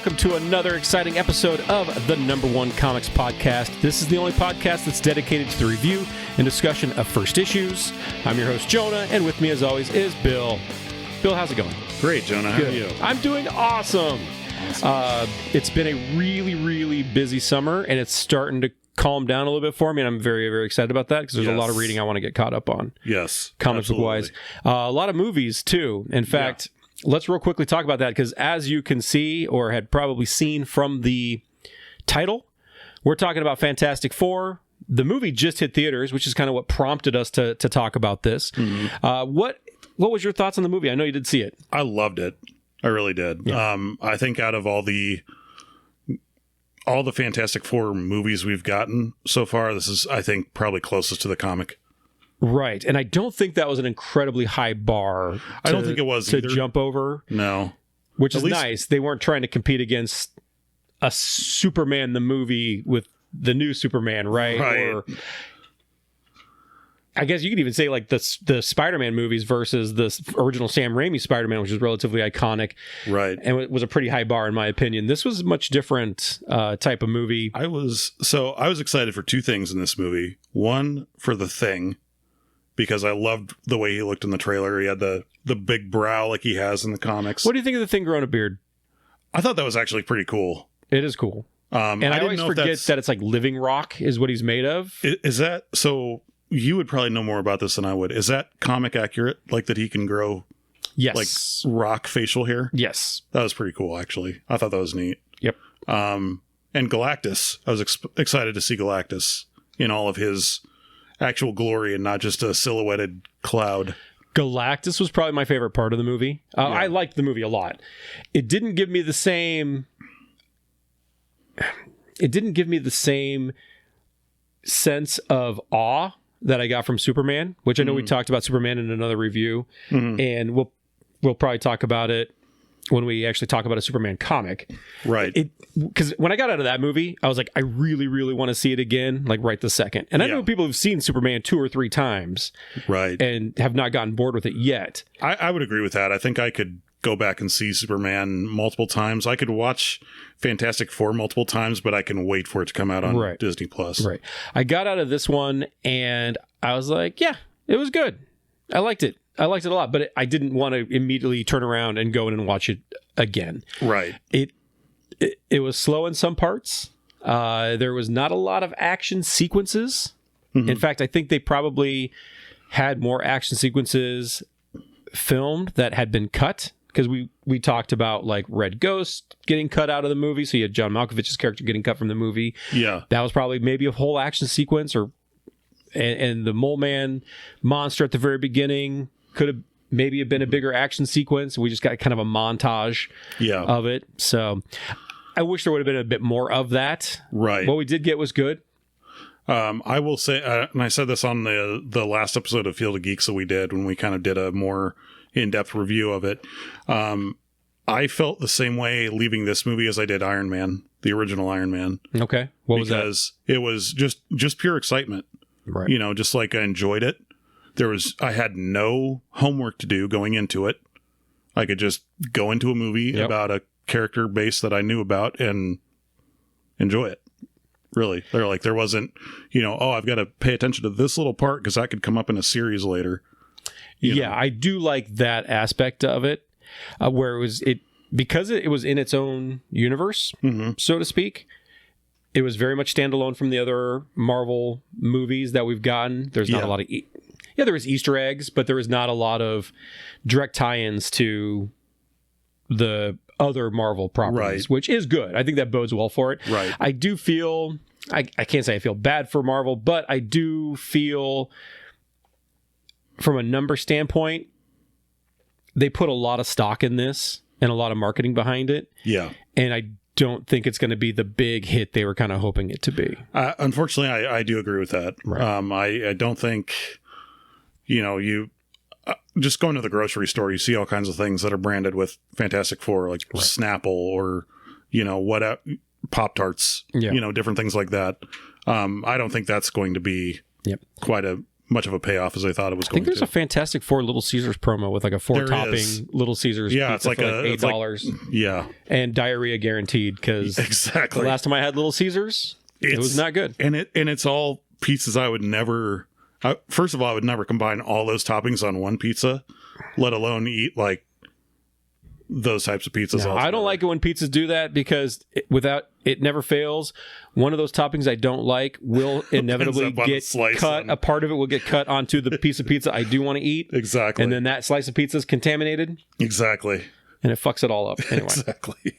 welcome to another exciting episode of the #1 Comics Podcast. This is the only podcast that's dedicated to the review and discussion of first issues. I'm your host, Jonah, and with me, as always, is Bill. Bill, how's it going? Great, Jonah. How are you? I'm doing awesome. It's been a really busy summer, and it's starting to calm down a little bit for me, and I'm very excited about that because there's a lot of reading I want to get caught up on. Yes, comic book wise. A lot of movies, too. In fact... Yeah. Let's real quickly talk about that because as you can see or had probably seen from the title, we're talking about Fantastic Four. The movie just hit theaters, which is kind of what prompted us to talk about this. Mm-hmm. What was your thoughts on the movie? I know you did see it. I loved it. I really did. Yeah. I think out of all the Fantastic Four movies we've gotten so far, this is, I think, probably closest to the comic. Right, and I don't think that was an incredibly high bar. I don't think it was to jump over. No, which is nice. They weren't trying to compete against a Superman the movie with the new Superman, right? Or I guess you could even say like the Spider-Man movies versus the original Sam Raimi Spider-Man, which is relatively iconic, right? And it was a pretty high bar in my opinion. This was a much different type of movie. I was excited for two things in this movie. One, for the Thing. Because I loved the way he looked in the trailer. He had the big brow like he has in the comics. What do you think of the Thing growing a beard? I thought that was actually pretty cool. It is cool. And I always forget that it's like living rock is what he's made of. Is that so? You would probably know more about this than I would. Is that comic accurate? Like that he can grow, yes, like rock facial hair? Yes, that was pretty cool. Actually, I thought that was neat. Yep. And Galactus, I was excited to see Galactus in all of his actual glory and not just a silhouetted cloud. Galactus was probably my favorite part of the movie. I liked the movie a lot. It didn't give me the same sense of awe that I got from Superman, which I know we talked about Superman in another review, and we'll probably talk about it when we actually talk about a Superman comic. Right. Because when I got out of that movie, I was like, I really want to see it again, like right this second. And I know people who've seen Superman 2 or 3 times. Right. And have not gotten bored with it yet. I would agree with that. I think I could go back and see Superman multiple times. I could watch Fantastic Four multiple times, but I can wait for it to come out on Disney Plus. Right. I got out of this one and I was like, yeah, it was good. I liked it. I liked it a lot, but I didn't want to immediately turn around and go in and watch it again. Right. It was slow in some parts. There was not a lot of action sequences. Mm-hmm. In fact, I think they probably had more action sequences filmed that had been cut because we talked about like Red Ghost getting cut out of the movie. So you had John Malkovich's character getting cut from the movie. Yeah. That was probably maybe a whole action sequence and the Mole Man monster at the very beginning could have maybe been a bigger action sequence. We just got kind of a montage of it. So I wish there would have been a bit more of that. Right. What we did get was good. I will say, and I said this on the last episode of Field of Geeks that we did when we kind of did a more in-depth review of it. I felt the same way leaving this movie as I did Iron Man, the original Iron Man. Okay. What was that? Because it was just pure excitement. Right. You know, just like I enjoyed it. I had no homework to do going into it. I could just go into a movie about a character base that I knew about and enjoy it. Really. There wasn't, I've got to pay attention to this little part because that could come up in a series later. You know? I do like that aspect of it, where because it was in its own universe, so to speak. It was very much standalone from the other Marvel movies that we've gotten. There's not a lot of... there was Easter eggs, but there was not a lot of direct tie-ins to the other Marvel properties, which is good. I think that bodes well for it. Right. I do feel... I can't say I feel bad for Marvel, but I do feel from a number standpoint, they put a lot of stock in this and a lot of marketing behind it. Yeah. And I don't think it's going to be the big hit they were kind of hoping it to be. Unfortunately, I do agree with that. Right. I don't think, you just going to the grocery store, you see all kinds of things that are branded with Fantastic Four, like Snapple or, what Pop-Tarts, different things like that. I don't think that's going to be quite a much of a payoff as I thought it was I think going there's a Fantastic Four Little Caesars promo with like a 4-topping Little Caesars pizza it's like for like $8. Yeah. And diarrhea guaranteed, because Exactly. the last time I had Little Caesars, it was not good. And it's all pizzas I would never... first of all, I would never combine all those toppings on one pizza, let alone eat like those types of pizzas. No, I don't like it when pizzas do that, because it never fails. One of those toppings I don't like will inevitably get cut. A part of it will get cut onto the piece of pizza I do want to eat. Exactly. And then that slice of pizza is contaminated. Exactly. And it fucks it all up. Anyway. Exactly.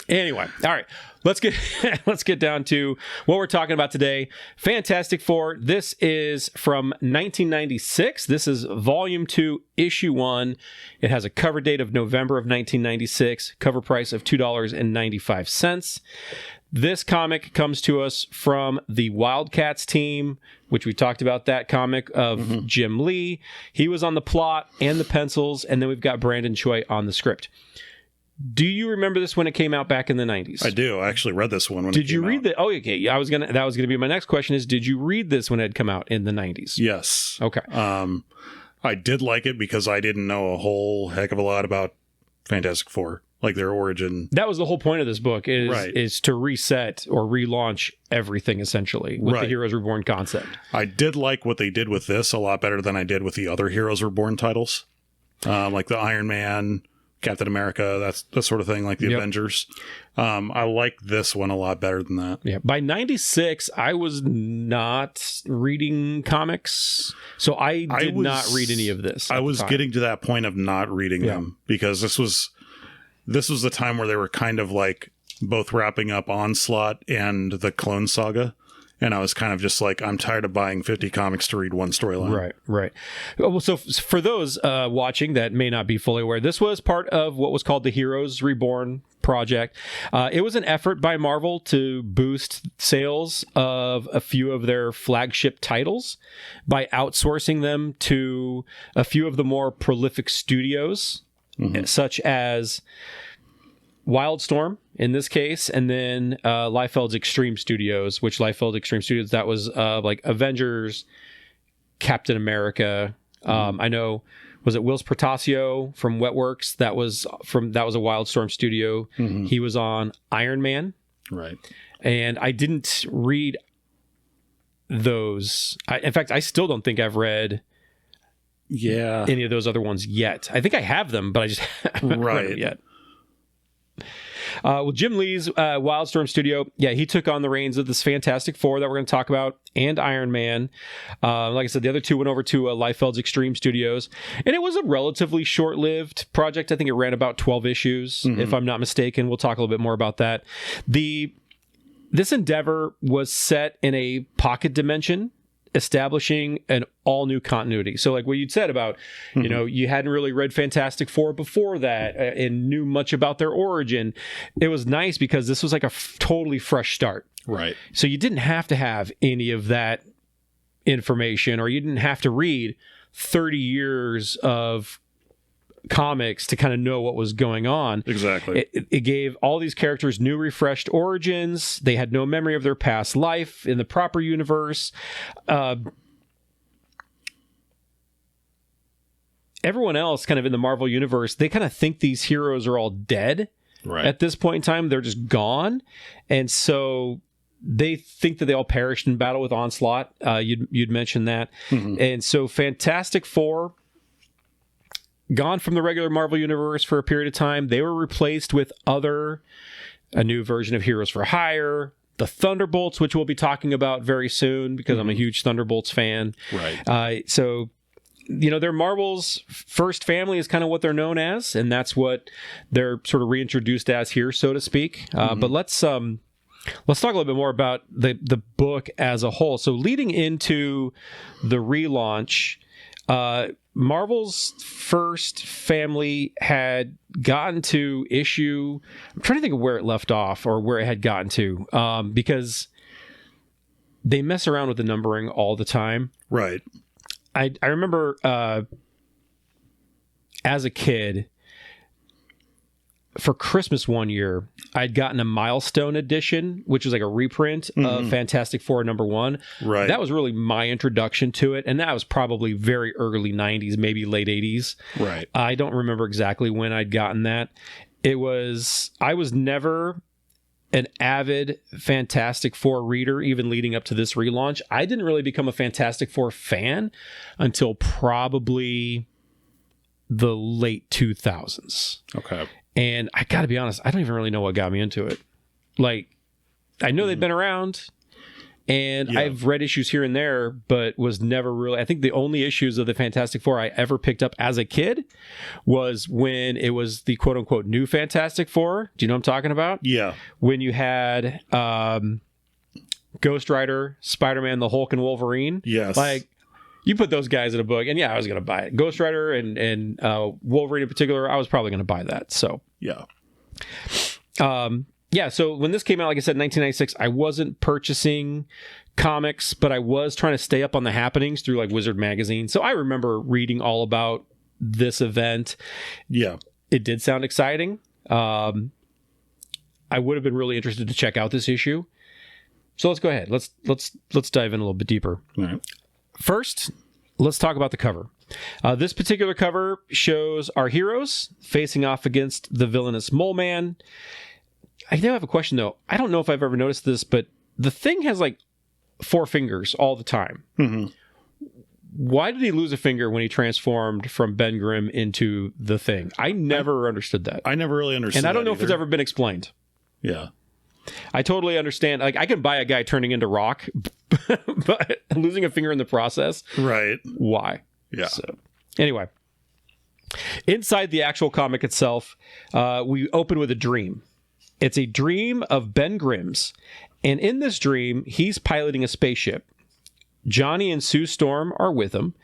Anyway, all right, let's get down to what we're talking about today. Fantastic Four. This is from 1996. This is Volume 2, Issue 1. It has a cover date of November of 1996, cover price of $2.95. This comic comes to us from the Wildcats team, which we talked about that comic of Jim Lee. He was on the plot and the pencils, and then we've got Brandon Choi on the script. Do you remember this when it came out back in the 90s? I do. I actually read this one when it came out. Did you read that? Oh, okay. That was gonna be my next question is, did you read this when it had come out in the 90s? Yes. Okay. I did like it because I didn't know a whole heck of a lot about Fantastic Four, like their origin. That was the whole point of this book, is to reset or relaunch everything, essentially, with the Heroes Reborn concept. I did like what they did with this a lot better than I did with the other Heroes Reborn titles, like the Iron Man, Captain America, that sort of thing, like the Avengers. I like this one a lot better than that. Yeah. By 96, I was not reading comics, so I did not read any of this. I was getting to that point of not reading them, because this was the time where they were kind of like both wrapping up Onslaught and the Clone Saga. And I was kind of just like, I'm tired of buying 50 comics to read one storyline. Right. Well, so for those watching that may not be fully aware, this was part of what was called the Heroes Reborn project. It was an effort by Marvel to boost sales of a few of their flagship titles by outsourcing them to a few of the more prolific studios, such as Wildstorm in this case, and then Liefeld's Extreme Studios, which Liefeld Extreme Studios, that was like Avengers, Captain America. I know, was it Whilce Portacio from Wetworks? That was a Wildstorm studio. He was on Iron Man. Right. And I didn't read those. In fact, I still don't think I've read any of those other ones yet. I think I have them, but I just haven't read them yet. Well, Jim Lee's Wildstorm studio, he took on the reins of this Fantastic Four that we're going to talk about, and Iron Man. Like I said, the other two went over to Liefeld's Extreme Studios, and it was a relatively short-lived project. I think it ran about 12 issues, if I'm not mistaken. We'll talk a little bit more about that. This endeavor was set in a pocket dimension, establishing an all-new continuity. So like what you'd said about, you hadn't really read Fantastic Four before that and knew much about their origin. It was nice because this was like a totally fresh start. Right. So you didn't have to have any of that information, or you didn't have to read 30 years of comics to kind of know what was going on. Exactly. It gave all these characters new, refreshed origins. They had no memory of their past life in the proper universe. Everyone else kind of in the Marvel universe, they kind of think these heroes are all dead at this point in time. They're just gone. And so they think that they all perished in battle with Onslaught. You'd mentioned that. And so Fantastic Four, gone from the regular Marvel universe for a period of time. They were replaced with a new version of Heroes for Hire, the Thunderbolts, which we'll be talking about very soon because I'm a huge Thunderbolts fan. Right. So, they're Marvel's first family is kind of what they're known as, and that's what they're sort of reintroduced as here, so to speak. But let's talk a little bit more about the book as a whole. So leading into the relaunch, Marvel's first family had gotten to issue, I'm trying to think of where it left off or where it had gotten to, because they mess around with the numbering all the time. Right. I remember as a kid, for Christmas one year, I'd gotten a milestone edition, which was like a reprint of Fantastic Four #1. Right. That was really my introduction to it. And that was probably very early 90s, maybe late 80s. Right. I don't remember exactly when I'd gotten that. I was never an avid Fantastic Four reader, even leading up to this relaunch. I didn't really become a Fantastic Four fan until probably the late 2000s. Okay. And I got to be honest, I don't even really know what got me into it. Like, I know they've been around, and I've read issues here and there, but was never really... I think the only issues of the Fantastic Four I ever picked up as a kid was when it was the quote-unquote new Fantastic Four. Do you know what I'm talking about? Yeah. When you had Ghost Rider, Spider-Man, the Hulk, and Wolverine. Yes. Like, you put those guys in a book, and yeah, I was going to buy it. Ghost Rider and Wolverine in particular, I was probably going to buy that. So yeah. So when this came out, like I said, 1996, I wasn't purchasing comics, but I was trying to stay up on the happenings through like Wizard Magazine. So I remember reading all about this event. Yeah. It did sound exciting. I would have been really interested to check out this issue. So let's go ahead. Let's dive in a little bit deeper. All right. First, let's talk about the cover. This particular cover shows our heroes facing off against the villainous Mole Man. I do have a question, though. I don't know if I've ever noticed this, but the Thing has like 4 fingers all the time. Mm-hmm. Why did he lose a finger when he transformed from Ben Grimm into the Thing? I never understood that. I never really understood that. And I don't know if it's ever been explained. Yeah. I totally understand. Like, I can buy a guy turning into rock, but losing a finger in the process. Right. Why? Yeah. So, anyway, inside the actual comic itself, we open with a dream. It's a dream of Ben Grimm's. And in this dream, he's piloting a spaceship. Johnny and Sue Storm are with him.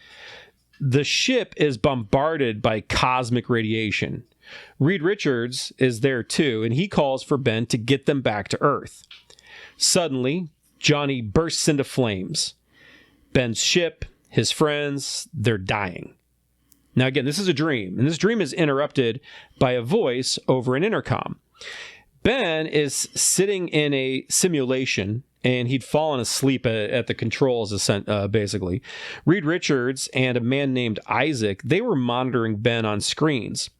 The ship is bombarded by cosmic radiation. Reed Richards is there too, and he calls for Ben to get them back to Earth. Suddenly, Johnny bursts into flames. Ben's ship, his friends, they're dying. Now again, this is a dream, and this dream is interrupted by a voice over an intercom. Ben is sitting in a simulation, and he'd fallen asleep at the controls, basically. Reed Richards and a man named Isaac, they were monitoring Ben on screens.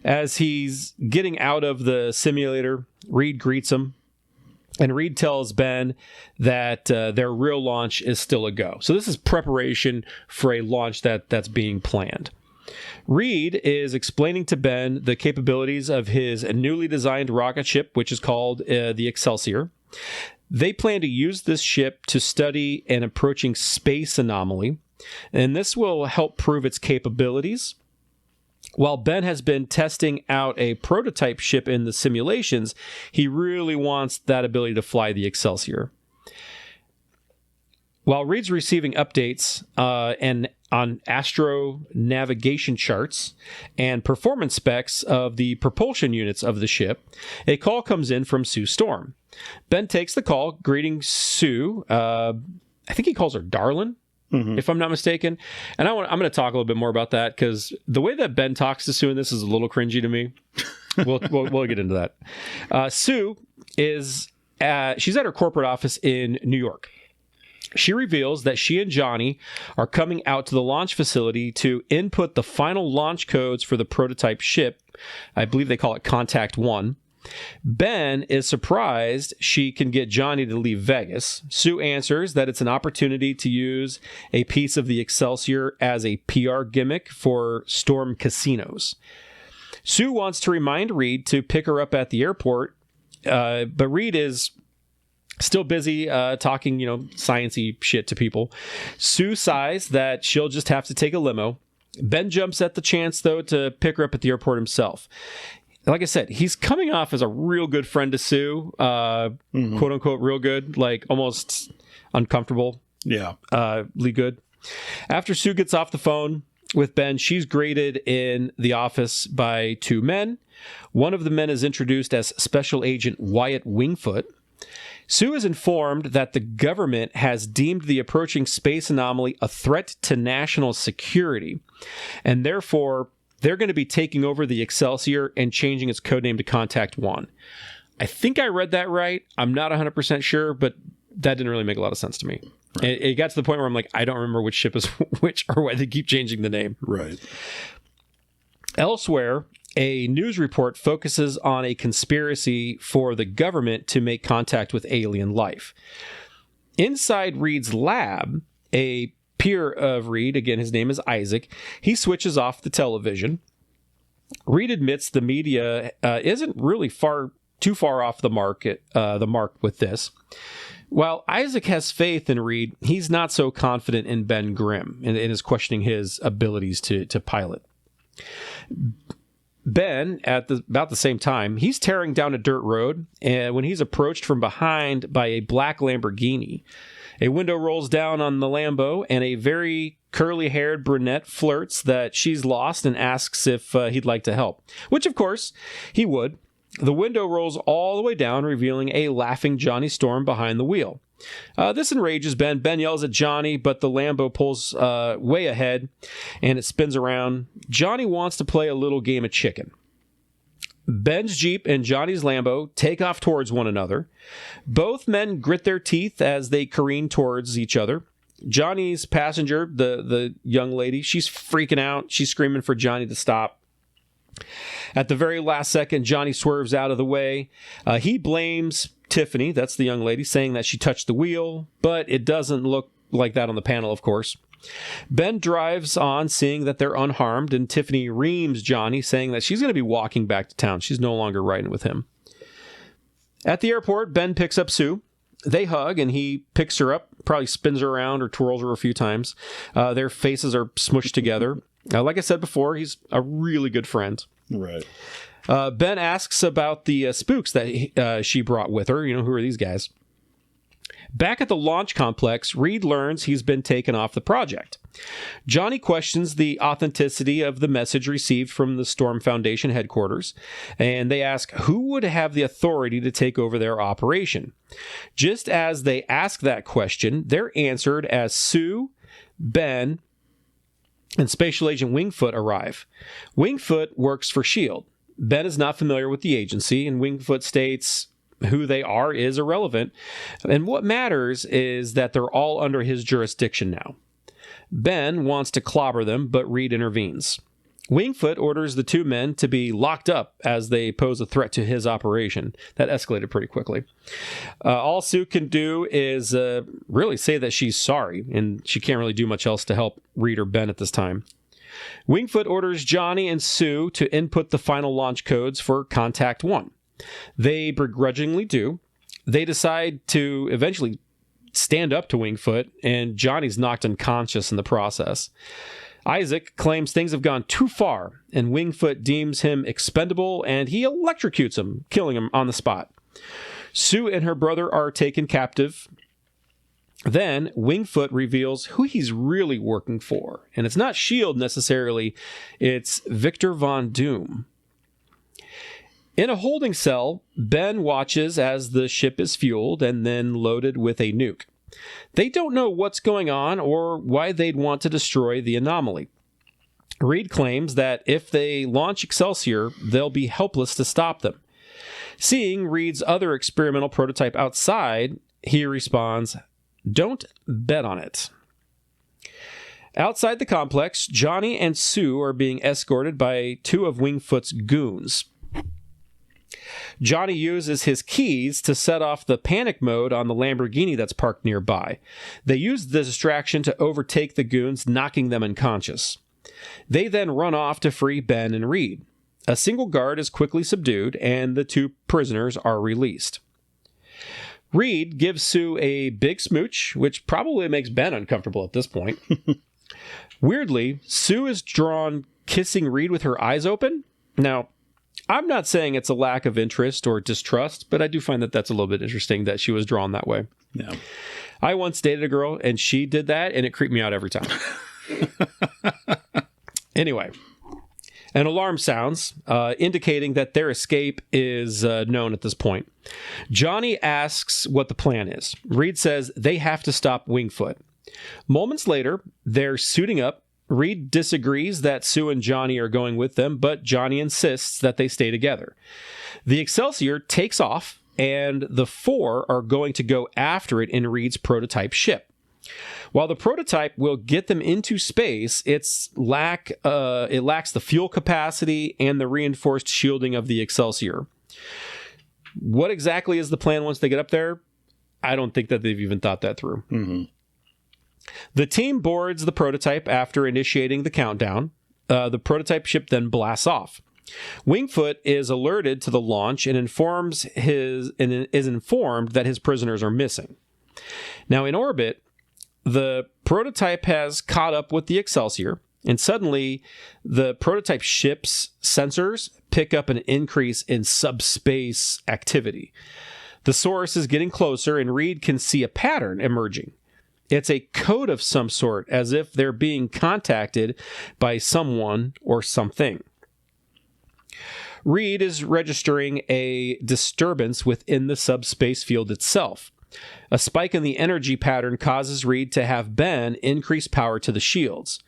As he's getting out of the simulator, Reed greets him, and Reed tells Ben that their real launch is still a go. So this is preparation for a launch that's being planned. Reed is explaining to Ben the capabilities of his newly designed rocket ship, which is called the Excelsior. They plan to use this ship to study an approaching space anomaly, and this will help prove its capabilities. While Ben has been testing out a prototype ship in the simulations, he really wants that ability to fly the Excelsior. While Reed's receiving updates and on astro navigation charts and performance specs of the propulsion units of the ship, a call comes in from Sue Storm. Ben takes the call, greeting Sue. I think he calls her Darlin', if I'm not mistaken. And I'm going to talk a little bit more about that, because the way that Ben talks to Sue in this is a little cringy to me. We'll get into that. Sue she's at her corporate office in New York. She reveals that she and Johnny are coming out to the launch facility to input the final launch codes for the prototype ship. I believe they call it Contact 1. Ben is surprised she can get Johnny to leave Vegas. Sue answers that it's an opportunity to use a piece of the Excelsior as a PR gimmick for Storm Casinos. Sue wants to remind Reed to pick her up at the airport, but Reed is still busy talking, science-y shit to people. Sue sighs that she'll just have to take a limo. Ben jumps at the chance, though, to pick her up at the airport himself. Like I said, he's coming off as a real good friend to Sue, quote-unquote real good, like almost uncomfortable. Yeah. Good. After Sue gets off the phone with Ben, she's greeted in the office by 2 men. One of the men is introduced as Special Agent Wyatt Wingfoot. Sue is informed that the government has deemed the approaching space anomaly a threat to national security, and therefore they're going to be taking over the Excelsior and changing its codename to Contact One. I think I read that right. I'm not 100% sure, but that didn't really make a lot of sense to me. Right. It got to the point where I'm like, I don't remember which ship is which or why they keep changing the name. Right. Elsewhere, a news report focuses on a conspiracy for the government to make contact with alien life. Inside Reed's lab, a peer of Reed, again, his name is Isaac, he switches off the television. Reed admits the media isn't really too far off the mark with this. While Isaac has faith in Reed, he's not so confident in Ben Grimm and is questioning his abilities to pilot. Ben, at about the same time, he's tearing down a dirt road, and when he's approached from behind by a black Lamborghini, a window rolls down on the Lambo, and a very curly-haired brunette flirts that she's lost and asks if he'd like to help, which, of course, he would. The window rolls all the way down, revealing a laughing Johnny Storm behind the wheel. This enrages Ben. Ben yells at Johnny, but the Lambo pulls way ahead, and it spins around. Johnny wants to play a little game of chicken. Ben's Jeep and Johnny's Lambo take off towards one another. Both men grit their teeth as they careen towards each other. Johnny's passenger, the young lady, she's freaking out. She's screaming for Johnny to stop. At the very last second, Johnny swerves out of the way. He blames Tiffany, that's the young lady, saying that she touched the wheel, but it doesn't look like that on the panel, of course. Ben drives on, seeing that they're unharmed, and Tiffany reams Johnny, saying that she's going to be walking back to town. She's no longer riding with him. At the airport, Ben picks up Sue. They hug, and he picks her up, probably spins her around or twirls her a few times. Their faces are smushed together. Like I said before, he's a really good friend. Right. Ben asks about the spooks that she brought with her. Who are these guys? Back at the launch complex, Reed learns he's been taken off the project. Johnny questions the authenticity of the message received from the Storm Foundation headquarters, and they ask who would have the authority to take over their operation. Just as they ask that question, they're answered as Sue, Ben, and Spatial Agent Wingfoot arrive. Wingfoot works for S.H.I.E.L.D. Ben is not familiar with the agency, and Wingfoot states who they are is irrelevant, and what matters is that they're all under his jurisdiction now. Ben wants to clobber them, but Reed intervenes. Wingfoot orders the two men to be locked up as they pose a threat to his operation. That escalated pretty quickly. All Sue can do is really say that she's sorry, and she can't really do much else to help Reed or Ben at this time. Wingfoot orders Johnny and Sue to input the final launch codes for Contact One. They begrudgingly do. They decide to eventually stand up to Wingfoot, and Johnny's knocked unconscious in the process. Isaac claims things have gone too far, and Wingfoot deems him expendable, and he electrocutes him, killing him on the spot. Sue and her brother are taken captive. Then Wingfoot reveals who he's really working for, and it's not S.H.I.E.L.D. necessarily, it's Victor Von Doom. In a holding cell, Ben watches as the ship is fueled and then loaded with a nuke. They don't know what's going on or why they'd want to destroy the anomaly. Reed claims that if they launch Excelsior, they'll be helpless to stop them. Seeing Reed's other experimental prototype outside, he responds, "Don't bet on it." Outside the complex, Johnny and Sue are being escorted by two of Wingfoot's goons. Johnny uses his keys to set off the panic mode on the Lamborghini that's parked nearby. They use the distraction to overtake the goons, knocking them unconscious. They then run off to free Ben and Reed. A single guard is quickly subdued, and the two prisoners are released. Reed gives Sue a big smooch, which probably makes Ben uncomfortable at this point. Weirdly, Sue is drawn kissing Reed with her eyes open. Now, I'm not saying it's a lack of interest or distrust, but I do find that that's a little bit interesting that she was drawn that way. Yeah. I once dated a girl, and she did that, and it creeped me out every time. Anyway, an alarm sounds, indicating that their escape is known at this point. Johnny asks what the plan is. Reed says they have to stop Wingfoot. Moments later, they're suiting up, Reed disagrees that Sue and Johnny are going with them, but Johnny insists that they stay together. The Excelsior takes off, and the four are going to go after it in Reed's prototype ship. While the prototype will get them into space, it lacks the fuel capacity and the reinforced shielding of the Excelsior. What exactly is the plan once they get up there? I don't think that they've even thought that through. Mm-hmm. The team boards the prototype after initiating the countdown. The prototype ship then blasts off. Wingfoot is alerted to the launch and is informed that his prisoners are missing. Now, in orbit, the prototype has caught up with the Excelsior, and suddenly the prototype ship's sensors pick up an increase in subspace activity. The source is getting closer, and Reed can see a pattern emerging. It's a code of some sort, as if they're being contacted by someone or something. Reed is registering a disturbance within the subspace field itself. A spike in the energy pattern causes Reed to have Ben increase power to the shields.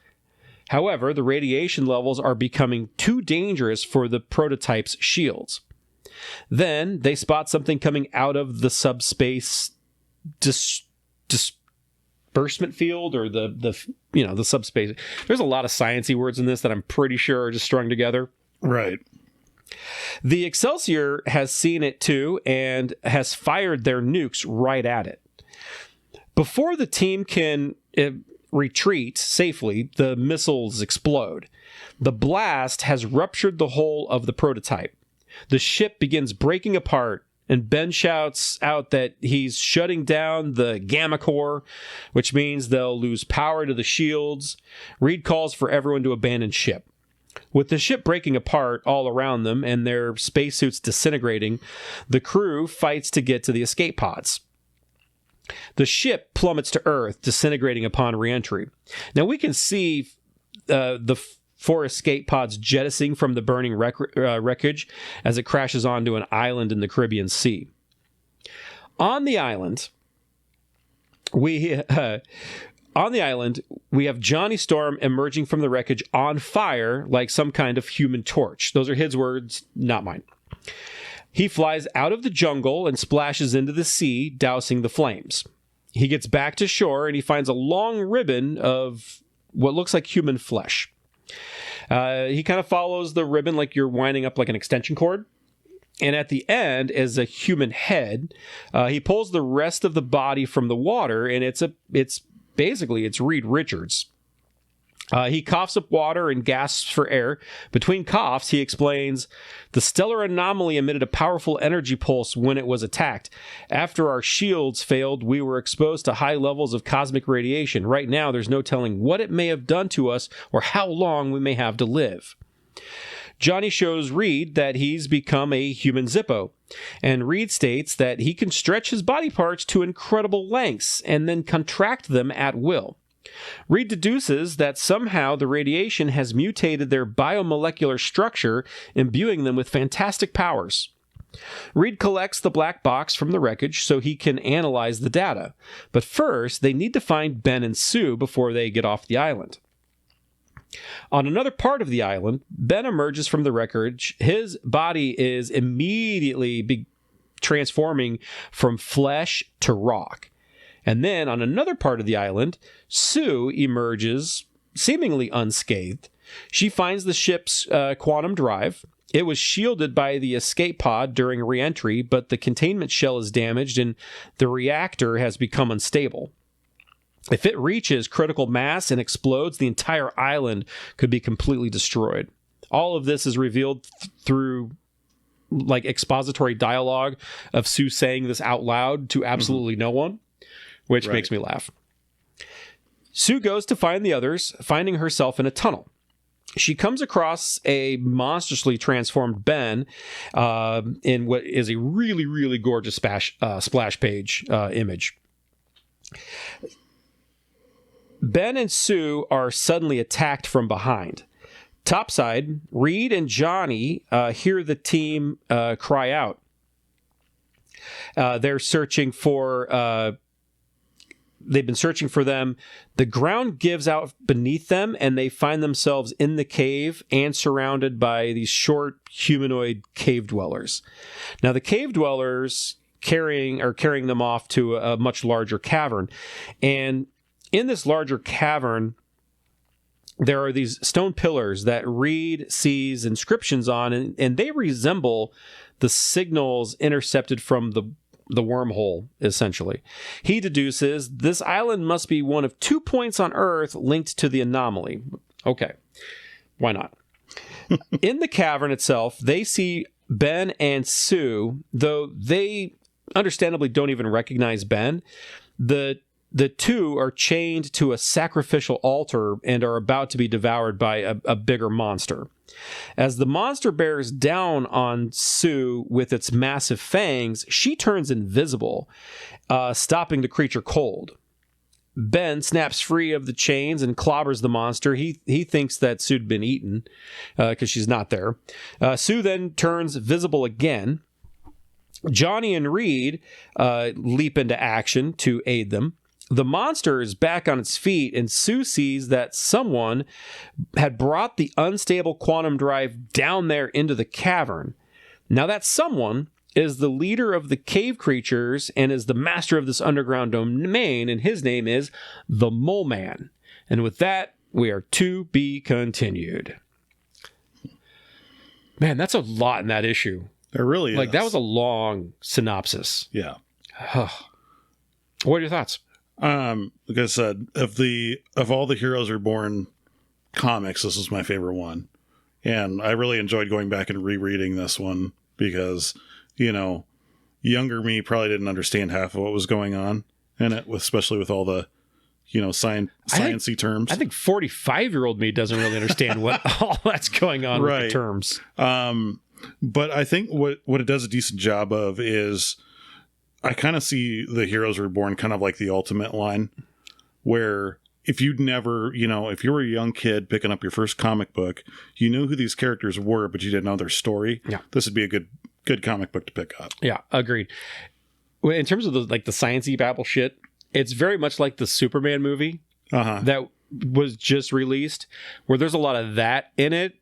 However, the radiation levels are becoming too dangerous for the prototype's shields. Then they spot something coming out of the subspace disbursement field, or the subspace. There's a lot of sciencey words in this that I'm pretty sure are just strung together. Right. The Excelsior has seen it too and has fired their nukes right at it. Before the team can retreat safely, the missiles explode. The blast has ruptured the hull of the prototype. The ship begins breaking apart, and Ben shouts out that he's shutting down the gamma core, which means they'll lose power to the shields. Reed calls for everyone to abandon ship. With the ship breaking apart all around them and their spacesuits disintegrating, the crew fights to get to the escape pods. The ship plummets to Earth, disintegrating upon re-entry. Now we can see the four escape pods jettisoning from the burning wreckage as it crashes onto an island in the Caribbean Sea. On the island, we have Johnny Storm emerging from the wreckage on fire like some kind of human torch. Those are his words, not mine. He flies out of the jungle and splashes into the sea, dousing the flames. He gets back to shore and he finds a long ribbon of what looks like human flesh. He kind of follows the ribbon like you're winding up like an extension cord. And at the end is a human head. He pulls the rest of the body from the water, and it's Reed Richards. He coughs up water and gasps for air. Between coughs, he explains, "The stellar anomaly emitted a powerful energy pulse when it was attacked. After our shields failed, we were exposed to high levels of cosmic radiation. Right now, there's no telling what it may have done to us or how long we may have to live." Johnny shows Reed that he's become a human Zippo, and Reed states that he can stretch his body parts to incredible lengths and then contract them at will. Reed deduces that somehow the radiation has mutated their biomolecular structure, imbuing them with fantastic powers. Reed collects the black box from the wreckage so he can analyze the data, but first they need to find Ben and Sue before they get off the island. On another part of the island, Ben emerges from the wreckage. His body is immediately transforming from flesh to rock. And then on another part of the island, Sue emerges seemingly unscathed. She finds the ship's quantum drive. It was shielded by the escape pod during re-entry, but the containment shell is damaged and the reactor has become unstable. If it reaches critical mass and explodes, the entire island could be completely destroyed. All of this is revealed through like expository dialogue of Sue saying this out loud to absolutely no one, which makes me laugh. Sue goes to find the others, finding herself in a tunnel. She comes across a monstrously transformed Ben in what is a really, really gorgeous splash page image. Ben and Sue are suddenly attacked from behind. Topside, Reed and Johnny hear the team cry out. They're searching for they've been searching for them. The ground gives out beneath them, and they find themselves in the cave and surrounded by these short humanoid cave dwellers. Now, the cave dwellers carrying them off to a much larger cavern, and in this larger cavern, there are these stone pillars that Reed sees inscriptions on, and they resemble the signals intercepted from the wormhole, essentially. He deduces this island must be one of 2 points on Earth linked to the anomaly. Okay, why not? In the cavern itself, they see Ben and Sue, though they understandably don't even recognize Ben. The two are chained to a sacrificial altar and are about to be devoured by a bigger monster. As the monster bears down on Sue with its massive fangs, she turns invisible, stopping the creature cold. Ben snaps free of the chains and clobbers the monster. He thinks that Sue'd been eaten because she's not there. Sue then turns visible again. Johnny and Reed leap into action to aid them. The monster is back on its feet, and Sue sees that someone had brought the unstable quantum drive down there into the cavern. Now, that someone is the leader of the cave creatures and is the master of this underground domain, and his name is the Mole Man. And with that, we are to be continued. Man, that's a lot in that issue. It really is. Like, that was a long synopsis. Yeah. What are your thoughts? Like I said, of all the Heroes Reborn comics, this is my favorite one. And I really enjoyed going back and rereading this one because, younger me probably didn't understand half of what was going on in it, especially with all the, sciencey terms. I think 45-year-old me doesn't really understand what all that's going on with the terms. But I think what it does a decent job of is I kind of see the Heroes Reborn kind of like the ultimate line where if you'd never, if you were a young kid picking up your first comic book, you knew who these characters were, but you didn't know their story. Yeah. This would be a good comic book to pick up. Yeah, agreed. In terms of the sciencey babble shit, it's very much like the Superman movie that was just released, where there's a lot of that in it.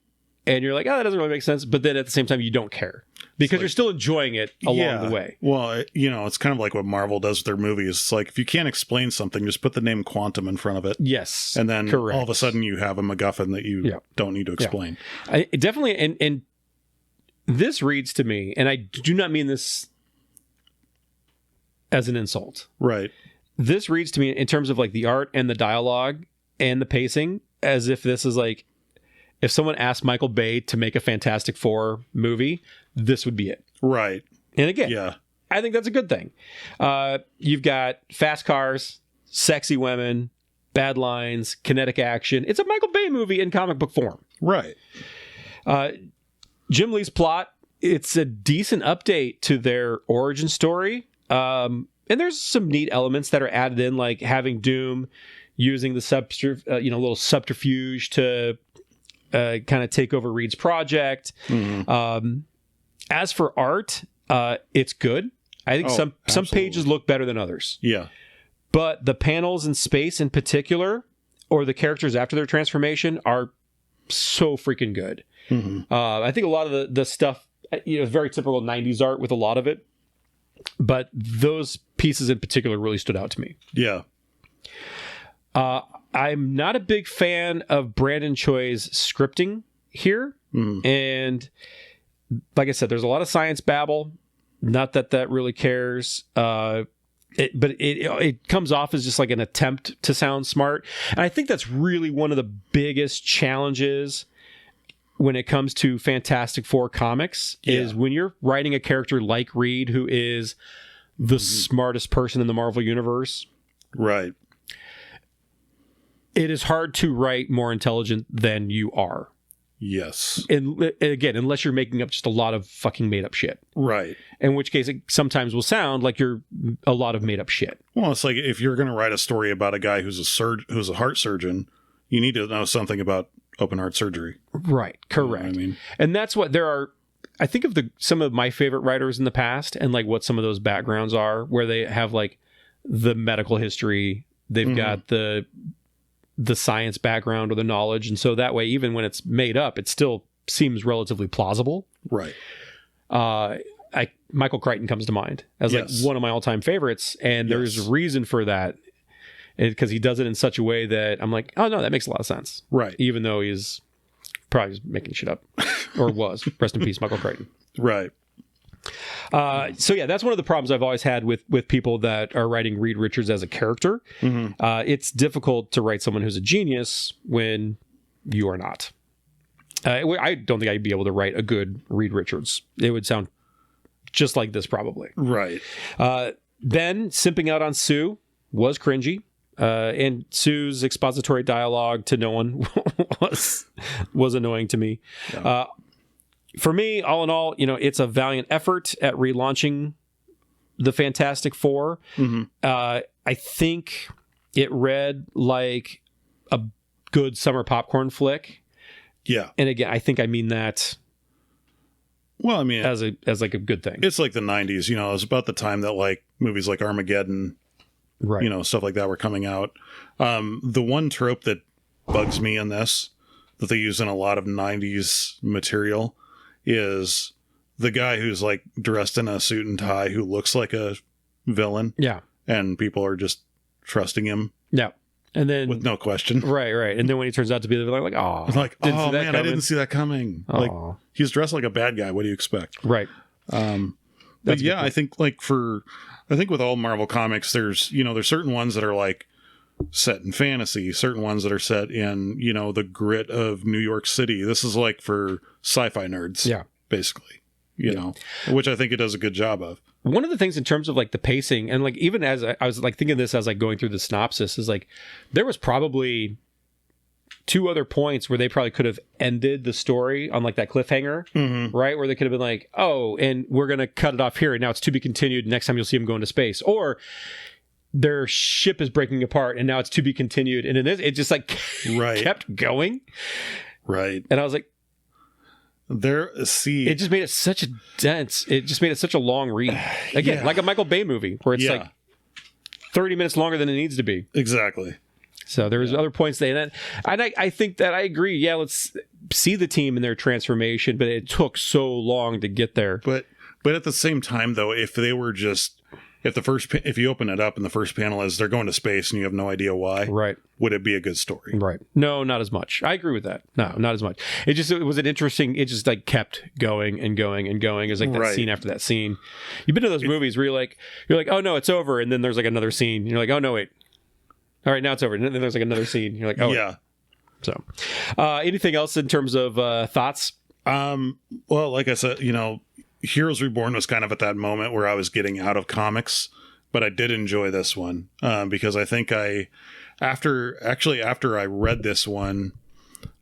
And you're like, oh, that doesn't really make sense. But then at the same time, you don't care because you're still enjoying it along the way. Well, it's kind of like what Marvel does with their movies. It's like, if you can't explain something, just put the name Quantum in front of it. Yes. And then all of a sudden you have a MacGuffin that you don't need to explain. Yeah. Definitely. And this reads to me, and I do not mean this as an insult. Right. This reads to me in terms of like the art and the dialogue and the pacing as if this is like, if someone asked Michael Bay to make a Fantastic Four movie, this would be it. Right. And again, I think that's a good thing. You've got fast cars, sexy women, bad lines, kinetic action. It's a Michael Bay movie in comic book form. Right. Jim Lee's plot, it's a decent update to their origin story. And there's some neat elements that are added in, like having Doom using the little subterfuge to kind of take over Reed's project. Mm-hmm. As for art, it's good. I think some pages look better than others. Yeah. But the panels in space in particular, or the characters after their transformation, are so freaking good. Mm-hmm. I think a lot of the stuff, very typical 90s art with a lot of it. But those pieces in particular really stood out to me. Yeah. I'm not a big fan of Brandon Choi's scripting here. And like I said, there's a lot of science babble. Not that really cares. But it comes off as just like an attempt to sound smart. And I think that's really one of the biggest challenges when it comes to Fantastic Four comics is when you're writing a character like Reed, who is the smartest person in the Marvel Universe. Right. It is hard to write more intelligent than you are. Yes. And again, unless you're making up just a lot of fucking made up shit. Right. In which case it sometimes will sound like you're a lot of made up shit. Well, it's like if you're going to write a story about a guy who's a heart surgeon, you need to know something about open heart surgery. Right. Correct. You know what I mean? And that's what there are. I think of some of my favorite writers in the past and like what some of those backgrounds are, where they have like the medical history They've got the science background or the knowledge, and so that way, even when it's made up, it still seems relatively plausible. Right. Michael Crichton comes to mind as like one of my all-time favorites, and there's a reason for that, because he does it in such a way that I'm like, oh no, that makes a lot of sense. Right. Even though he's probably making shit up, or was. Rest in peace, Michael Crichton. Right. So yeah, that's one of the problems I've always had with people that are writing Reed Richards as a character. It's difficult to write someone who's a genius when you are not. I don't think I'd be able to write a good Reed Richards. It would sound just like this probably. Right. Then simping out on Sue was cringy. And Sue's expository dialogue to no one was annoying to me. Yeah. For me, all in all, it's a valiant effort at relaunching the Fantastic Four. I think it read like a good summer popcorn flick. Yeah. And again, I think I mean that. Well, I mean, as like a good thing. It's like the 90s, it was about the time that like movies like Armageddon, right, stuff like that were coming out. The one trope that bugs me in this, that they use in a lot of 90s material, is the guy who's like dressed in a suit and tie who looks like a villain. Yeah. And people are just trusting him. Yeah. And then with no question. Right. And then when he turns out to be the villain, like, oh, man, I didn't see that coming. Aww. Like, he's dressed like a bad guy. What do you expect? Right. But yeah, I think with all Marvel comics, there's certain ones that are like set in fantasy, certain ones that are set in, the grit of New York City. This is like for sci-fi nerds. Yeah. Basically, which I think it does a good job of. One of the things in terms of like the pacing, and like even as I was like thinking this as like going through the synopsis, is like there was probably two other points where they probably could have ended the story on like that cliffhanger, right? Where they could have been like, oh, and we're going to cut it off here, and now it's to be continued. Next time you'll see them go into space. Or their ship is breaking apart, and now it's to be continued. And in this, it just like kept going. Right. And I was like, it just made it such a dense, it just made it such a long read. Again, like a Michael Bay movie, where it's like 30 minutes longer than it needs to be. Exactly. So there was other points there. And I think that I agree. Yeah, let's see the team in their transformation, but it took so long to get there. But at the same time, though, if they were just, if you open it up and the first panel is they're going to space and you have no idea why, right? Would it be a good story? Right. No, not as much. I agree with that. No, not as much. It was an interesting, it just like kept going and going and going. It was like that scene after that scene. You've been to those movies where you're like, oh no, it's over. And then there's like another scene. And you're like, oh no, wait. All right, now it's over. And then there's like another scene. You're like, oh yeah. So, anything else in terms of thoughts? Well, like I said, Heroes Reborn was kind of at that moment where I was getting out of comics, but I did enjoy this one because I think after I read this one,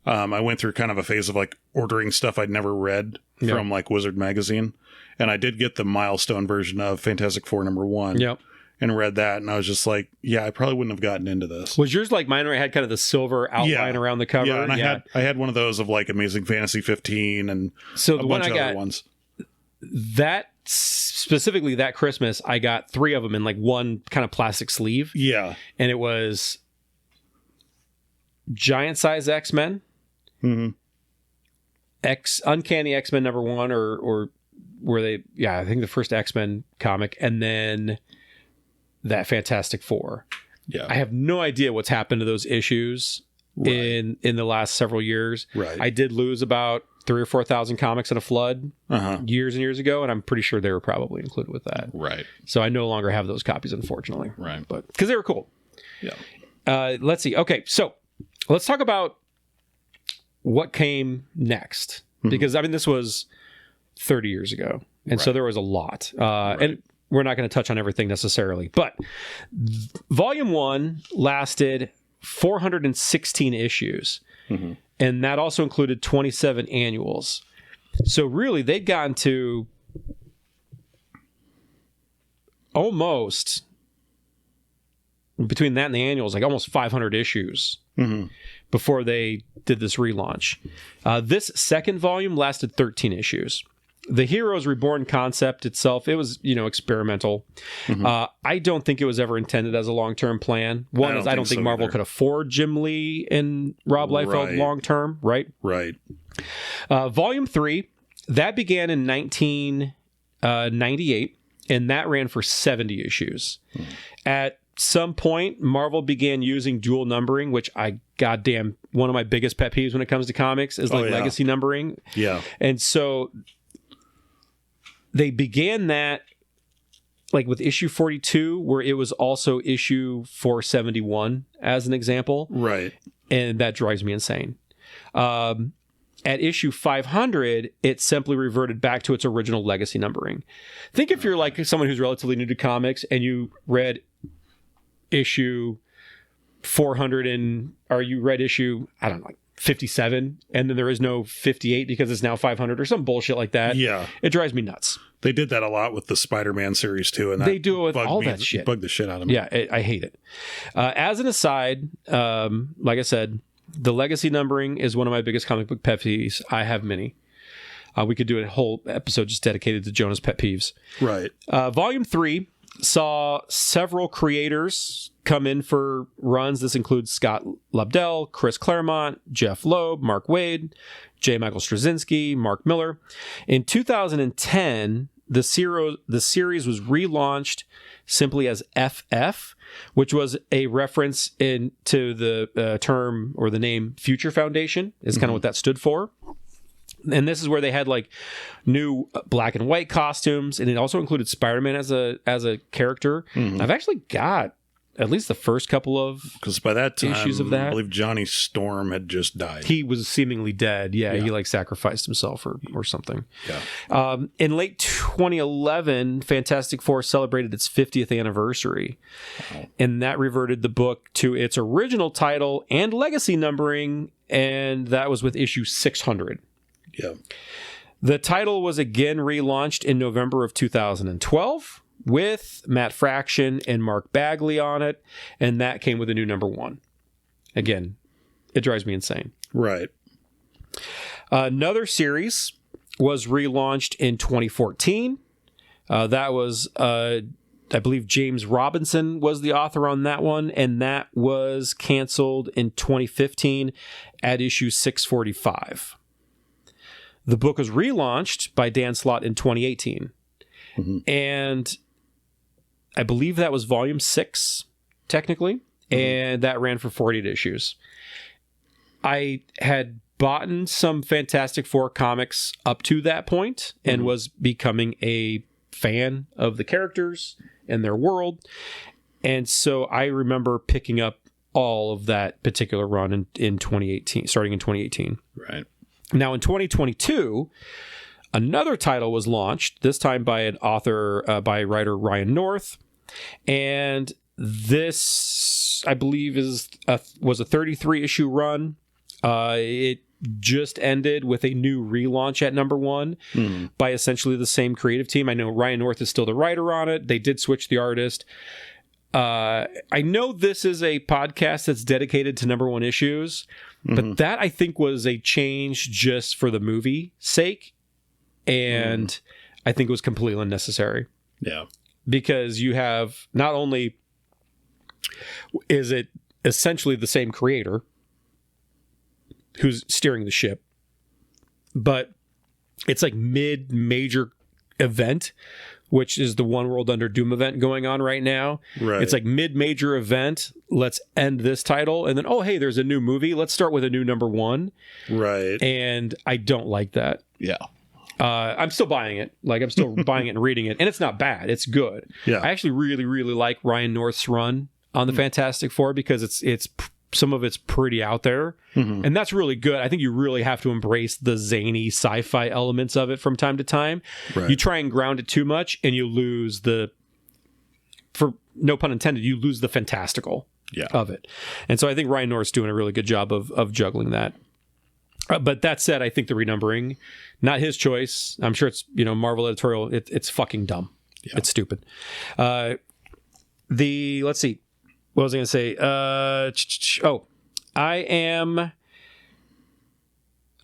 I went through kind of a phase of like ordering stuff I'd never read from like Wizard Magazine, and I did get the milestone version of Fantastic Four #1. Yep. And read that, and I was just like, yeah, I probably wouldn't have gotten into this. Was yours like mine, where it had kind of the silver outline around the cover? Yeah, and I had one of those of like Amazing Fantasy 15 and a bunch of other ones. That specifically that Christmas, I got 3 of them in like one kind of plastic sleeve. Yeah. And it was Giant Size X-Men, Uncanny X-Men #1, or were they? Yeah, I think the first X-Men comic, and then that Fantastic Four. Yeah. I have no idea what's happened to those issues in the last several years. Right. I did lose about 3,000 or 4,000 comics in a flood years and years ago, and I'm pretty sure they were probably included with that. Right. So I no longer have those copies, unfortunately. Right. But because they were cool. Yeah. Let's see. Okay, so let's talk about what came next, because I mean this was 30 years ago, and so there was a lot. And we're not going to touch on everything necessarily, but Volume 1 lasted 416 issues. And that also included 27 annuals. So really, they'd gotten to almost, between that and the annuals, like almost 500 issues before they did this relaunch. This second volume lasted 13 issues. The Heroes Reborn concept itself, it was, experimental. I don't think it was ever intended as a long-term plan. One is I don't think Marvel could afford Jim Lee and Rob Liefeld long-term, right? Right. Volume 3, that began in 1998, and that ran for 70 issues. At some point, Marvel began using dual numbering, which goddamn, one of my biggest pet peeves when it comes to comics is legacy numbering. Yeah. And so they began that like with issue 42, where it was also issue 471 as an example. Right. And that drives me insane. At issue 500, it simply reverted back to its original legacy numbering. Think if you're like someone who's relatively new to comics and you read issue 400 or you read issue, I don't know, like 57, and then there is no 58 because it's now 500 or some bullshit like that. Yeah. It drives me nuts. They did that a lot with the Spider-Man series too. And they do it with all that shit. Bugged the shit out of me. Yeah, I hate it. As an aside, like I said, the legacy numbering is one of my biggest comic book pet peeves. I have many. We could do a whole episode just dedicated to Jonah's pet peeves. Right. Volume 3 saw several creators come in for runs. This includes Scott Lobdell, Chris Claremont, Jeff Loeb, Mark Waid, J. Michael Straczynski, Mark Miller. In 2010, the series was relaunched simply as FF, which was a reference to the term or the name Future Foundation, is kind of what that stood for. And this is where they had like new black and white costumes, and it also included Spider-Man as a character. I've actually got at least the first couple of because by that time, issues of that. I believe Johnny Storm had just died. He was seemingly dead. Yeah. He like sacrificed himself or something. Yeah. In late 2011, Fantastic Four celebrated its 50th anniversary, and that reverted the book to its original title and legacy numbering, and that was with issue 600. Yeah. The title was again relaunched in November of 2012 with Matt Fraction and Mark Bagley on it, and that came with a new number 1. Again, it drives me insane. Right. Another series was relaunched in 2014. That was, I believe, James Robinson was the author on that one, and that was canceled in 2015 at issue 645. The book was relaunched by Dan Slott in 2018. And I believe that was volume 6, technically, and that ran for 48 issues. I had bought some Fantastic Four comics up to that point and was becoming a fan of the characters and their world. And so I remember picking up all of that particular run in 2018, starting in 2018. Right. Now, in 2022, another title was launched, this time by an author, by writer Ryan North. And this, I believe, was a 33-issue run. It just ended with a new relaunch at number 1 by essentially the same creative team. I know Ryan North is still the writer on it. They did switch the artist. I know this is a podcast that's dedicated to number 1 issues, but that I think was a change just for the movie sake, and I think it was completely unnecessary. Yeah. Because you have, not only is it essentially the same creator who's steering the ship, but it's like mid-major event, which is the One World Under Doom event going on right now. Right. It's like mid-major event. Let's end this title. And then, oh, hey, there's a new movie. Let's start with a new number 1. Right. And I don't like that. Yeah. I'm still buying it. Like, I'm still buying it and reading it. And it's not bad. It's good. Yeah. I actually really, really like Ryan North's run on the Fantastic Four because it's some of it's pretty out there. And that's really good. I think you really have to embrace the zany sci-fi elements of it from time to time. Right. You try and ground it too much and you lose for no pun intended, you lose the fantastical of it. And so I think Ryan North's doing a really good job of juggling that. But that said, I think the renumbering, not his choice. I'm sure it's, Marvel editorial. It's fucking dumb. Yeah. It's stupid. Let's see. What was I going to say?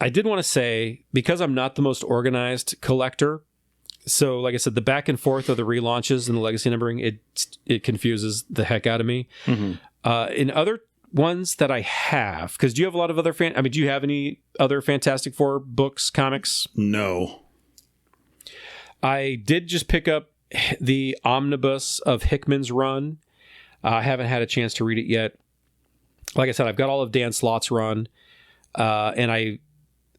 I did want to say, because I'm not the most organized collector, so like I said, the back and forth of the relaunches and the legacy numbering, it confuses the heck out of me. In other ones that I have, because do you have a lot of other do you have any other Fantastic Four books, comics? No. I did just pick up the omnibus of Hickman's run. I haven't had a chance to read it yet. Like I said, I've got all of Dan Slott's run, and I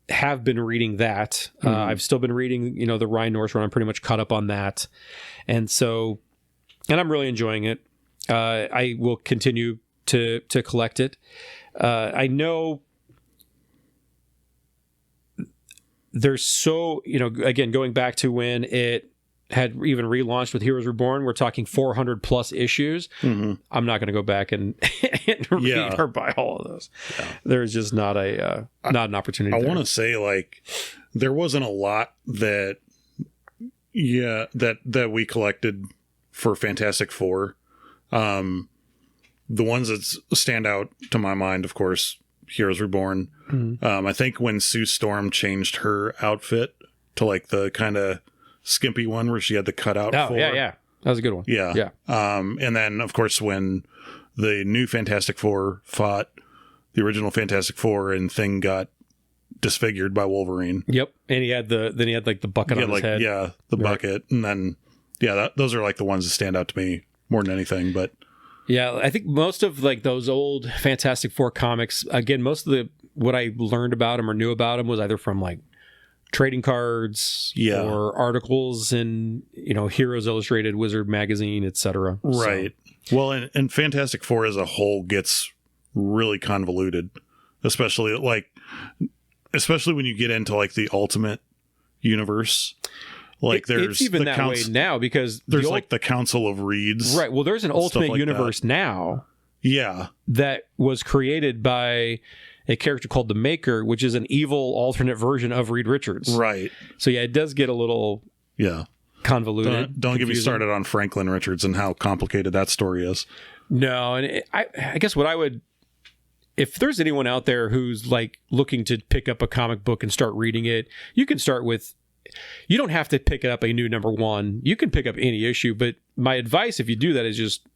have been reading that. I've still been reading, the Ryan Norris run. I'm pretty much caught up on that. And I'm really enjoying it. I will continue to collect it. I know there's again, going back to when it had even relaunched with Heroes Reborn, we're talking 400 plus issues. I'm not going to go back and read or buy all of those. There's just not an opportunity. I want to say, like, there wasn't a lot that we collected for Fantastic Four. The ones that stand out to my mind, of course, Heroes Reborn. I think when Sue Storm changed her outfit to like the kind of skimpy one where she had the cutout. Yeah. That was a good one. Yeah. And then, of course, when the new Fantastic Four fought the original Fantastic Four and Thing got disfigured by Wolverine. Yep. And he had like the bucket on his head. Yeah, the bucket. And then, those are like the ones that stand out to me more than anything. But yeah, I think most of like those old Fantastic Four comics, again, most of what I learned about them or knew about them was either from like trading cards or articles in, Heroes Illustrated, Wizard Magazine, etc. Right. So. Well, and Fantastic Four as a whole gets really convoluted, especially when you get into like the Ultimate Universe. Like it's even that way now because there's like the Council of Reeds. Right. Well, there's an Ultimate Universe now. Yeah. That was created by a character called the Maker, which is an evil alternate version of Reed Richards. Right. So yeah, it does get a little convoluted. Don't get me started on Franklin Richards and how complicated that story is. No, and I guess what I would, if there's anyone out there who's like looking to pick up a comic book and start reading it, you can start with. You don't have to pick up a new number one. You can pick up any issue, but my advice if you do that is just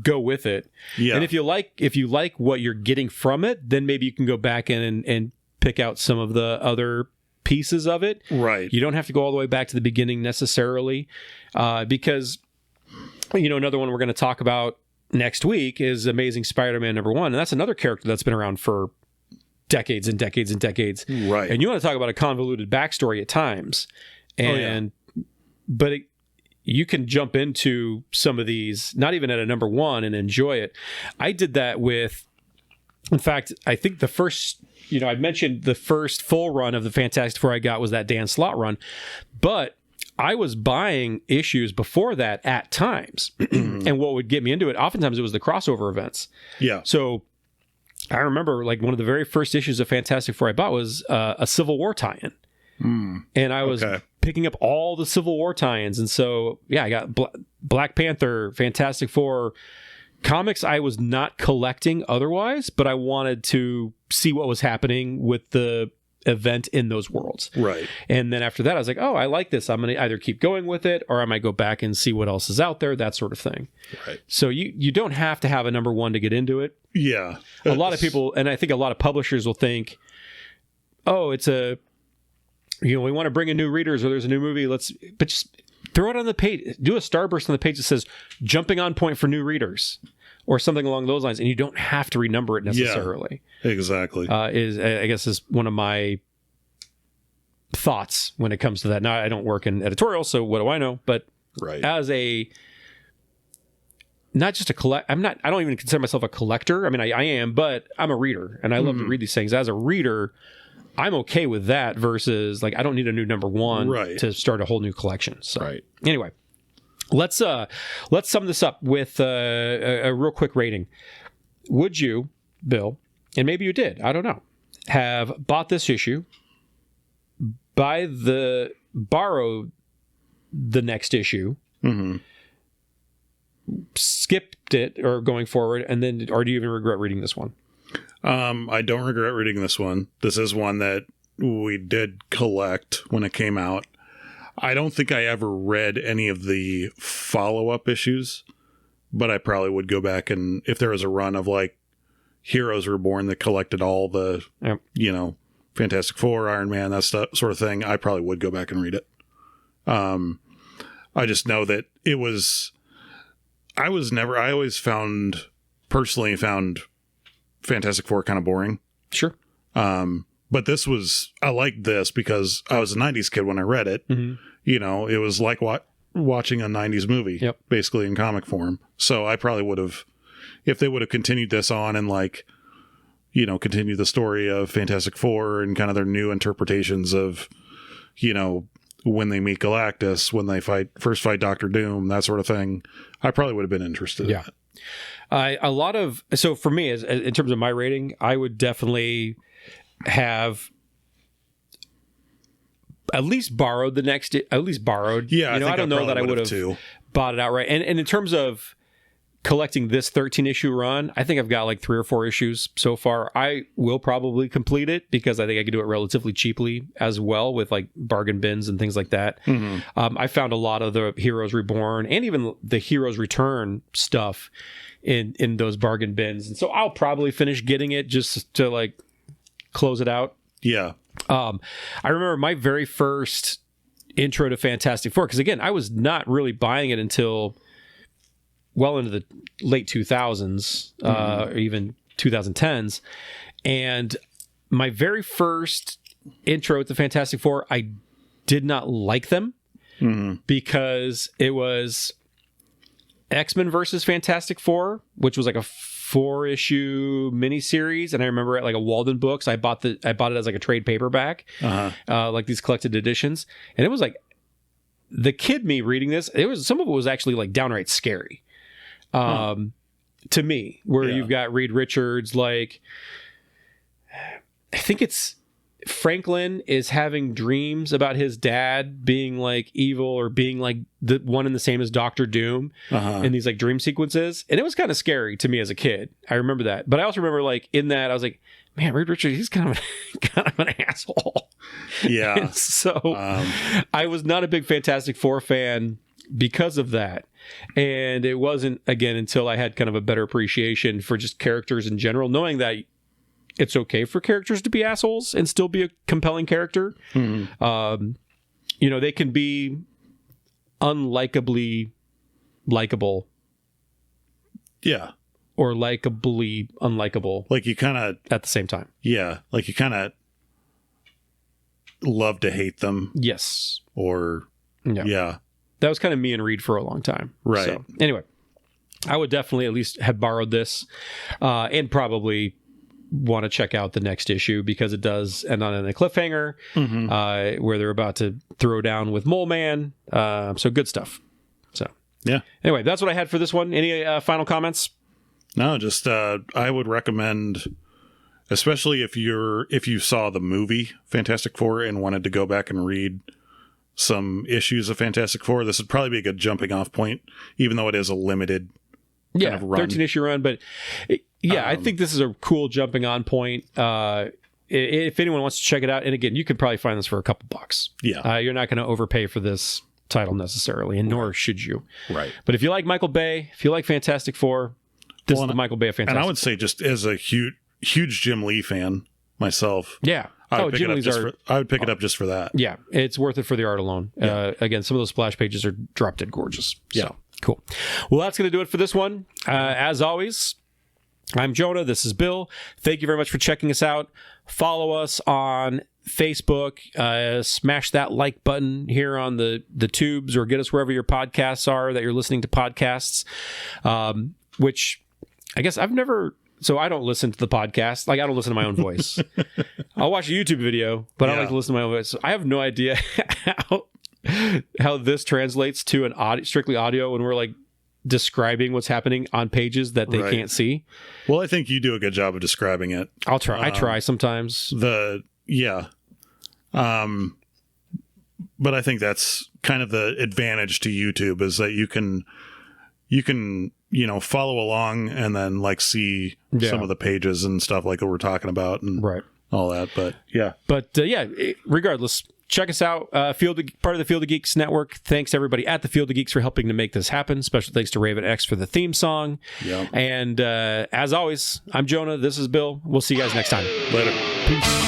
go with it. Yeah. And if you like what you're getting from it, then maybe you can go back in and pick out some of the other pieces of it. Right. You don't have to go all the way back to the beginning necessarily, because another one we're going to talk about next week is Amazing Spider-Man #1, and that's another character that's been around for decades and decades and decades. Right. And you want to talk about a convoluted backstory at times. And you can jump into some of these, not even at a #1, and enjoy it. I did that with, in fact, I think the first, I mentioned the first full run of the Fantastic Four I got was that Dan Slott run, but I was buying issues before that at times. And what would get me into it, oftentimes it was the crossover events. Yeah. So I remember like one of the very first issues of Fantastic Four I bought was a Civil War tie-in. And I was picking up all the Civil War tie-ins. And so, I got Black Panther, Fantastic Four comics I was not collecting otherwise, but I wanted to see what was happening with the event in those worlds. Right. And then after that, I was like, oh, I like this. I'm going to either keep going with it or I might go back and see what else is out there, that sort of thing. Right. So you don't have to have a #1 to get into it. Yeah. A lot of people, and I think a lot of publishers will think, oh, it's we want to bring in new readers or there's a new movie. But just throw it on the page. Do a starburst on the page that says jumping on point for new readers or something along those lines. And you don't have to renumber it necessarily. Yeah, exactly. Is one of my thoughts when it comes to that. Now, I don't work in editorial, so what do I know? But as not just a I don't even consider myself a collector. I mean, I am, but I'm a reader and I love to read these things. As a reader, I'm okay with that versus like, I don't need a new #1 to start a whole new collection. So anyway, let's sum this up with a real quick rating. Would you, Bill, and maybe you did, I don't know, have bought this issue, borrow the next issue, skipped it or going forward, or do you even regret reading this one? I don't regret reading this one. This is one that we did collect when it came out. I don't think I ever read any of the follow-up issues, but I probably would go back, and if there was a run of like Heroes Reborn that collected all the, Fantastic Four, Iron Man, that stuff, sort of thing, I probably would go back and read it. I just know that I always personally found Fantastic Four kind of boring. Sure. But I liked this because I was a 90s kid when I read it. Mm-hmm. It was like watching a 90s movie, basically in comic form. So I probably would have, if they would have continued this on and continue the story of Fantastic Four and kind of their new interpretations of, when they meet Galactus, when they first fight Doctor Doom, that sort of thing, I probably would have been interested in it. So for me, as in terms of my rating, I would definitely have at least borrowed. Yeah, I don't know that I would have bought it outright. And in terms of collecting this 13-issue run, I think I've got like 3 or 4 issues so far. I will probably complete it because I think I could do it relatively cheaply as well with like bargain bins and things like that. Mm-hmm. I found a lot of the Heroes Reborn and even the Heroes Return stuff in those bargain bins. And so I'll probably finish getting it just to like close it out. Yeah. I remember my very first intro to Fantastic Four, because again, I was not really buying it until well into the late 2000s, or even 2010s. And my very first intro to Fantastic Four, I did not like them because it was X-Men versus Fantastic Four, which was like a 4-issue miniseries, and I remember at like a Walden Books, I bought it as like a trade paperback, like these collected editions, and it was like the kid me reading this. Some of it was actually like downright scary. To me, where you've got Reed Richards, like, I think it's Franklin is having dreams about his dad being like evil or being like the one and the same as Doctor Doom in these like dream sequences. And it was kind of scary to me as a kid. I remember that. But I also remember like in that I was like, man, Reed Richards, he's kind of an asshole. Yeah. And so I was not a big Fantastic Four fan because of that. And it wasn't, again, until I had kind of a better appreciation for just characters in general, knowing that it's okay for characters to be assholes and still be a compelling character. Mm-hmm. They can be unlikably likable. Yeah. Or likably unlikable. Like you kind of... At the same time. Yeah. Like you kind of love to hate them. Yes. Or... Yeah. That was kind of me and Reed for a long time. Right. So, anyway, I would definitely at least have borrowed this and probably want to check out the next issue because it does end on a cliffhanger where they're about to throw down with Mole Man. So good stuff. So yeah. Anyway, that's what I had for this one. Any final comments? No, just I would recommend, especially if you saw the movie Fantastic Four and wanted to go back and read some issues of Fantastic Four, this would probably be a good jumping off point, even though it is a limited kind of run. 13-issue run. But I think this is a cool jumping on point. If anyone wants to check it out, and again, you could probably find this for a couple bucks. Yeah. You're not going to overpay for this title necessarily, and nor should you. Right. But if you like Michael Bay, if you like Fantastic Four, this is the Michael Bay of Fantastic Four. And I would say just as a huge Jim Lee fan myself. Yeah. I would pick it up just for that. Yeah, it's worth it for the art alone. Yeah. Again, some of those splash pages are drop dead gorgeous. Yeah. So, cool. Well, that's going to do it for this one. As always, I'm Jonah. This is Bill. Thank you very much for checking us out. Follow us on Facebook. Smash that like button here on the tubes, or get us wherever your podcasts are that you're listening to podcasts, which I guess I've never... So I don't listen to the podcast. Like, I don't listen to my own voice. I'll watch a YouTube video, but I don't like to listen to my own voice. So I have no idea how this translates to an strictly audio when we're like describing what's happening on pages that they can't see. Well, I think you do a good job of describing it. I'll try. I try sometimes. But I think that's kind of the advantage to YouTube, is that you can follow along and then like see some of the pages and stuff like that we're talking about, and all that. But yeah. But regardless, check us out. Part of the Field of Geeks network. Thanks everybody at the Field of Geeks for helping to make this happen. Special thanks to Raven X for the theme song. Yeah. And as always, I'm Jonah. This is Bill. We'll see you guys next time. Later. Peace.